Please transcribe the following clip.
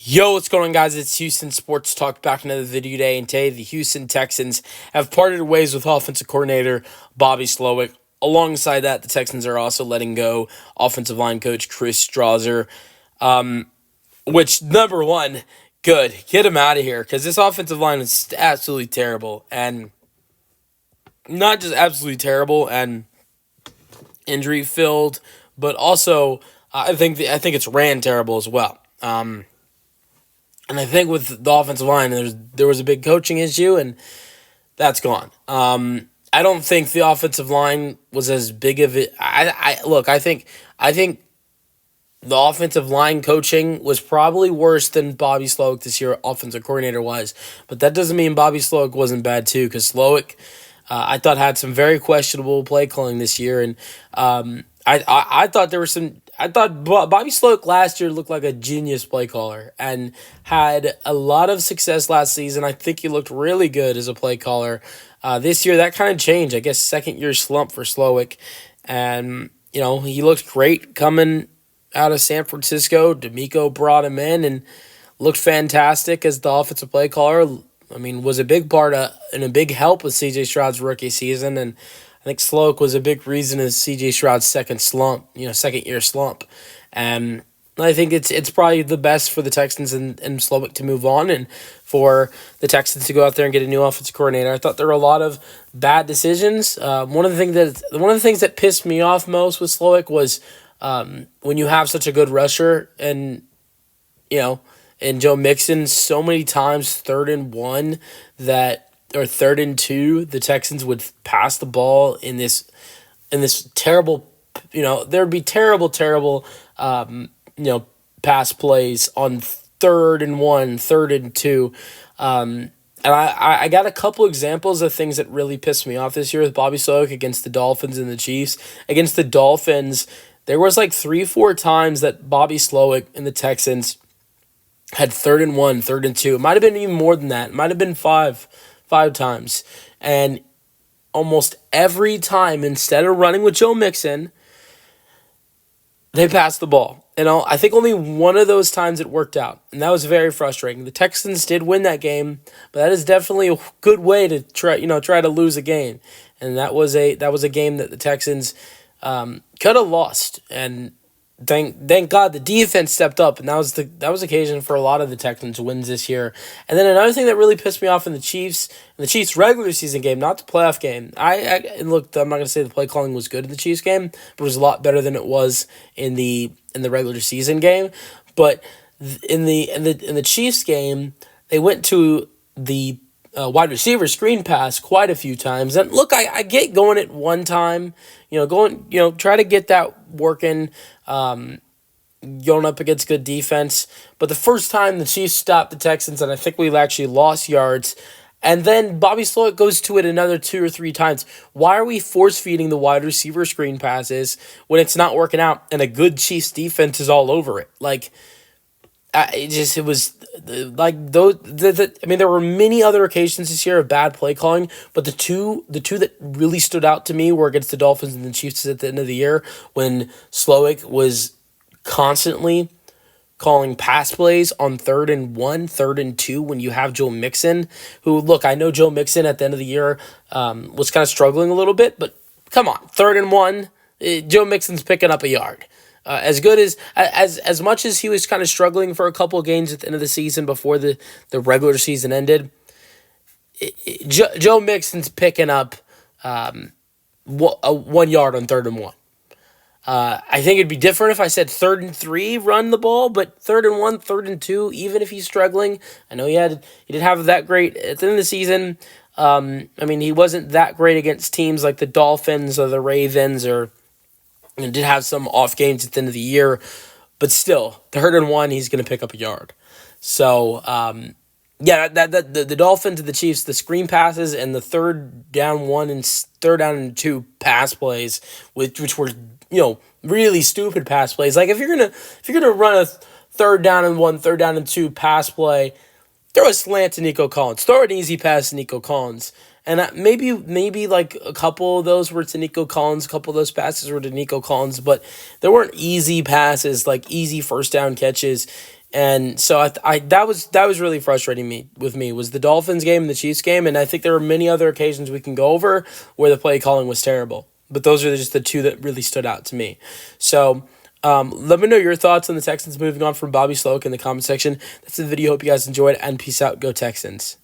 Yo, what's going on, guys? It's Houston Sports Talk back another video today, and today the Houston Texans have parted ways with offensive coordinator Bobby Slowik. Alongside that, the Texans are also letting go offensive line coach Chris Strauser, which, number one, good. Get him out of here, because this offensive line is absolutely terrible, and not just absolutely terrible and injury-filled, but also I think it's ran terrible as well. And I think with the offensive line, there was a big coaching issue, and that's gone. I don't think the offensive line was as big of it. I think the offensive line coaching was probably worse than Bobby Slowik this year, offensive coordinator was. But that doesn't mean Bobby Slowik wasn't bad too, because Slowik, I thought, had some very questionable play calling this year, and I thought there were some. I thought Bobby Slowik last year looked like a genius play caller and had a lot of success last season. I think he looked really good as a play caller. This year, that kind of changed. I guess second year slump for Slowik, and he looked great coming out of San Francisco. D'Amico brought him in and looked fantastic as the offensive play caller. I mean, was a big part of and a big help with C.J. Stroud's rookie season, and I think Slowik was a big reason of C.J. Stroud's second year slump. And I think it's probably the best for the Texans and Slowik to move on, and for the Texans to go out there and get a new offensive coordinator. I thought there were a lot of bad decisions. One of the things that pissed me off most with Slowik was when you have such a good rusher and Joe Mixon, so many times 3rd and 1 or 3rd and 2, the Texans would pass the ball in this terrible, there'd be terrible, pass plays on 3rd and 1, 3rd and 2. And I got a couple examples of things that really pissed me off this year with Bobby Slowik against the Dolphins and the Chiefs. Against the Dolphins, there was like 3-4 times that Bobby Slowik and the Texans had 3rd and 1, 3rd and 2. It might have been even more than that. It might have been five times. And almost every time, instead of running with Joe Mixon, they passed the ball. I think only one of those times it worked out, and that was very frustrating. The Texans did win that game, but that is definitely a good way to try to lose a game. And that was a game that the Texans could have lost. And Thank God the defense stepped up, and that was occasion for a lot of the Texans' wins this year. And then another thing that really pissed me off in the Chiefs regular season game, not the playoff game. Look, I'm not gonna say the play calling was good in the Chiefs game, but it was a lot better than it was in the regular season game. But in the Chiefs game, they went to the wide receiver screen pass quite a few times. And look, I get going at one time, try to get that working, going up against good defense. But the first time the Chiefs stopped the Texans, and I think we actually lost yards, and then Bobby Slowik goes to it another 2 or 3 times. Why are we force-feeding the wide receiver screen passes when it's not working out and a good Chiefs defense is all over it? It was like those. There were many other occasions this year of bad play calling, but the two that really stood out to me were against the Dolphins and the Chiefs at the end of the year, when Slowik was constantly calling pass plays on 3rd and 1, 3rd and 2, when you have Joe Mixon, who, look, I know Joe Mixon at the end of the year was kind of struggling a little bit, but come on, 3rd and 1, Joe Mixon's picking up a yard. As good as much as he was kind of struggling for a couple of games at the end of the season before the regular season ended, Joe Mixon's picking up 1 yard on 3rd and 1. I think it'd be different if I said 3rd and 3, run the ball, but 3rd and 1, 3rd and 2, even if he's struggling. I know he didn't have that great at the end of the season. He wasn't that great against teams like the Dolphins or the Ravens, or did have some off games at the end of the year, but still, 3rd and 1, he's going to pick up a yard. So, the Dolphins and the Chiefs, the screen passes and the 3rd down 1 and 3rd down and 2 pass plays, which were really stupid pass plays. Like if you're gonna run a 3rd down and 1, 3rd down and 2 pass play, throw a slant to Nico Collins, throw an easy pass to Nico Collins. And maybe like a couple of those were to Nico Collins, a couple of those passes were to Nico Collins, but there weren't easy passes, like easy first down catches. And so that was really frustrating me was the Dolphins game and the Chiefs game, and I think there were many other occasions we can go over where the play calling was terrible. But those are just the two that really stood out to me. So let me know your thoughts on the Texans moving on from Bobby Slowik in the comment section. That's the video. Hope you guys enjoyed, and peace out. Go Texans.